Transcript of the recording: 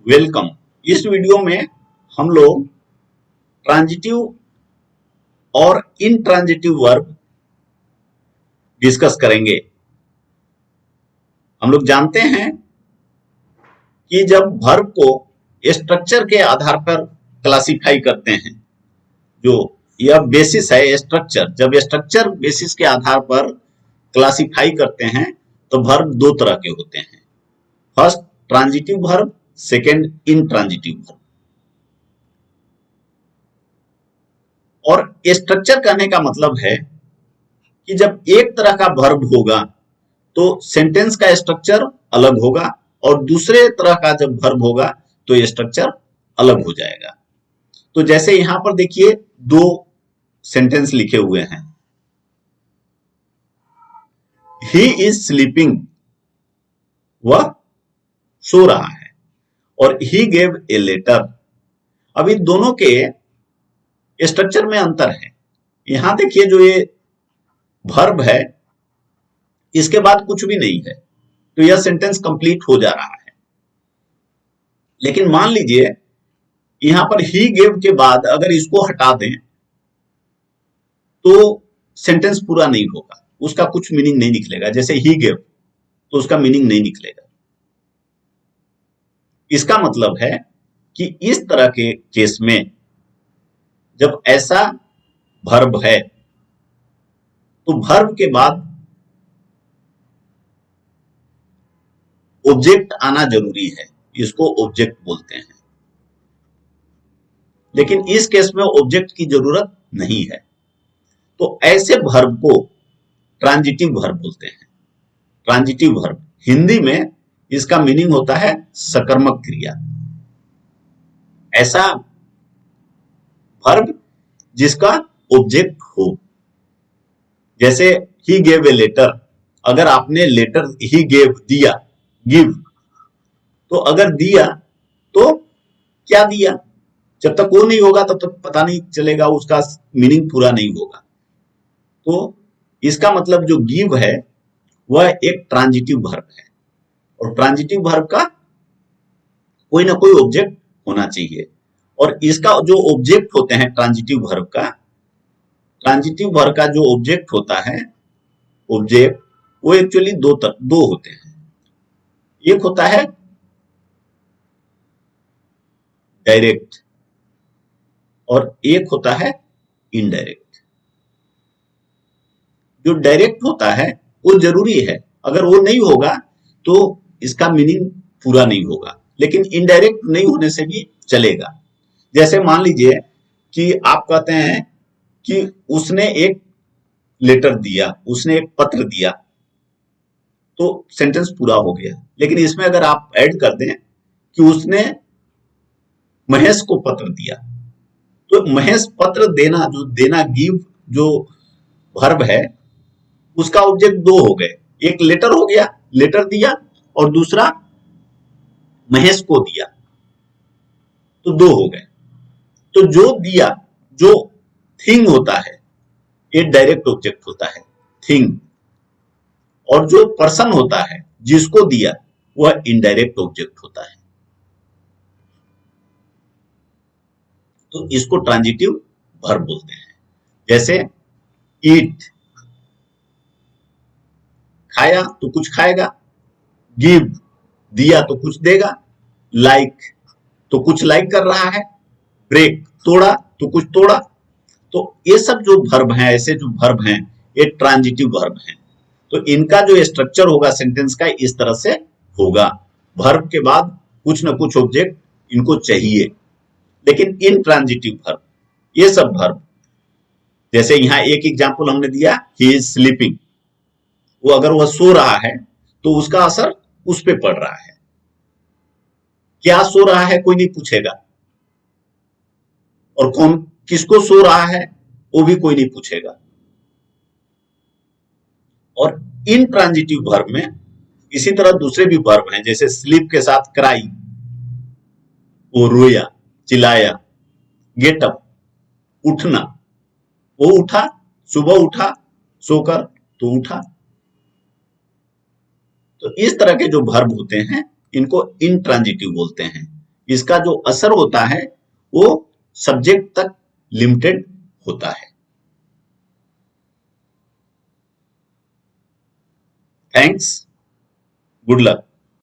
Welcome. इस video में हम लोग ट्रांजिटिव और इनट्रांजिटिव वर्ब डिस्कस करेंगे। हम लोग जानते हैं कि जब वर्ब को स्ट्रक्चर के आधार पर क्लासिफाई करते हैं, जो यह बेसिस है स्ट्रक्चर, जब स्ट्रक्चर बेसिस के आधार पर क्लासिफाई करते हैं तो वर्ब दो तरह के होते हैं। First transitive verb, second intransitive verb. और स्ट्रक्चर कहने का मतलब है कि जब एक तरह का वर्ब होगा तो सेंटेंस का स्ट्रक्चर अलग होगा और दूसरे तरह का जब वर्ब होगा तो ये स्ट्रक्चर अलग हो जाएगा। तो जैसे यहां पर देखिए दो सेंटेंस लिखे हुए हैं। ही इज स्लीपिंग, वह सो रहा है, और ही गेव ए लेटर। अब इन दोनों के स्ट्रक्चर में अंतर है। यहां देखिए जो ये वर्ब है इसके बाद कुछ भी नहीं है तो यह सेंटेंस कंप्लीट हो जा रहा है। लेकिन मान लीजिए यहां पर ही गेव के बाद अगर इसको हटा दें तो सेंटेंस पूरा नहीं होगा, उसका कुछ मीनिंग नहीं निकलेगा। जैसे ही गेव तो उसका मीनिंग नहीं निकलेगा। इसका मतलब है कि इस तरह के केस में जब ऐसा वर्ब है तो वर्ब के बाद ऑब्जेक्ट आना जरूरी है, इसको ऑब्जेक्ट बोलते हैं। लेकिन इस केस में ऑब्जेक्ट की जरूरत नहीं है, तो ऐसे वर्ब को ट्रांजिटिव वर्ब बोलते हैं। ट्रांजिटिव वर्ब हिंदी में इसका मीनिंग होता है सकर्मक क्रिया। ऐसा वर्ब जिसका ऑब्जेक्ट हो। जैसे ही गेव ए लेटर, अगर आपने लेटर ही गेव दिया, गिव, तो अगर दिया तो क्या दिया, जब तक वो नहीं होगा तब तक पता नहीं चलेगा, उसका मीनिंग पूरा नहीं होगा। तो इसका मतलब जो गिव है वह एक ट्रांजिटिव वर्ब है और ट्रांजिटिव वर्ब का कोई ना कोई ऑब्जेक्ट होना चाहिए। और इसका जो ऑब्जेक्ट होते हैं ट्रांजिटिव वर्ब का, ट्रांजिटिव वर्ब का जो ऑब्जेक्ट होता है, ऑब्जेक्ट वो एक्चुअली दो होते हैं। एक होता है डायरेक्ट और एक होता है इनडायरेक्ट। जो डायरेक्ट होता है वो जरूरी है, अगर वो नहीं होगा तो इसका मीनिंग पूरा नहीं होगा। लेकिन इनडायरेक्ट नहीं होने से भी चलेगा। जैसे मान लीजिए कि आप कहते हैं कि उसने एक लेटर दिया, उसने एक पत्र दिया, तो सेंटेंस पूरा हो गया। लेकिन इसमें अगर आप ऐड कर दें कि उसने महेश को पत्र दिया, तो महेश पत्र देना, जो देना गिव जो वर्ब है, उसका ऑब्जेक्ट दो हो गए। एक लेटर हो गया, लेटर दिया, और दूसरा महेश को दिया, तो दो हो गए। तो जो दिया, जो थिंग होता है, ये डायरेक्ट ऑब्जेक्ट होता है, थिंग। और जो पर्सन होता है जिसको दिया, वह इनडायरेक्ट ऑब्जेक्ट होता है। तो इसको ट्रांजिटिव वर्ब बोलते हैं। जैसे ईट, खाया तो कुछ खाएगा, गिव, दिया तो कुछ देगा, लाइक तो कुछ लाइक कर रहा है, ब्रेक, तोड़ा तो कुछ तोड़ा। तो ये सब जो वर्ब हैं, ऐसे जो वर्ब हैं, ये ट्रांजिटिव वर्ब हैं। तो इनका जो स्ट्रक्चर होगा सेंटेंस का इस तरह से होगा। वर्ब के बाद कुछ ना कुछ ऑब्जेक्ट इनको चाहिए। लेकिन इन ट्रांजिटिव वर्ब, ये सब वर्ब, जैसे यहां एक एग्जांपल हमने दिया, ही इज स्लीपिंग, वो अगर वह सो रहा है तो उसका असर उस पर पड़ रहा है। क्या सो रहा है कोई नहीं पूछेगा, और कौन किसको सो रहा है वो भी कोई नहीं पूछेगा। और इन ट्रांजिटिव वर्ब में इसी तरह दूसरे भी वर्ब हैं, जैसे स्लीप के साथ क्राई, वो रोया, चिल्लाया, गेट अप, उठना, वो उठा, सुबह उठा, सोकर तो उठा। तो इस तरह के जो वर्ब होते हैं इनको इंट्रांजिटिव बोलते हैं। इसका जो असर होता है वो सब्जेक्ट तक लिमिटेड होता है। Thanks, good luck.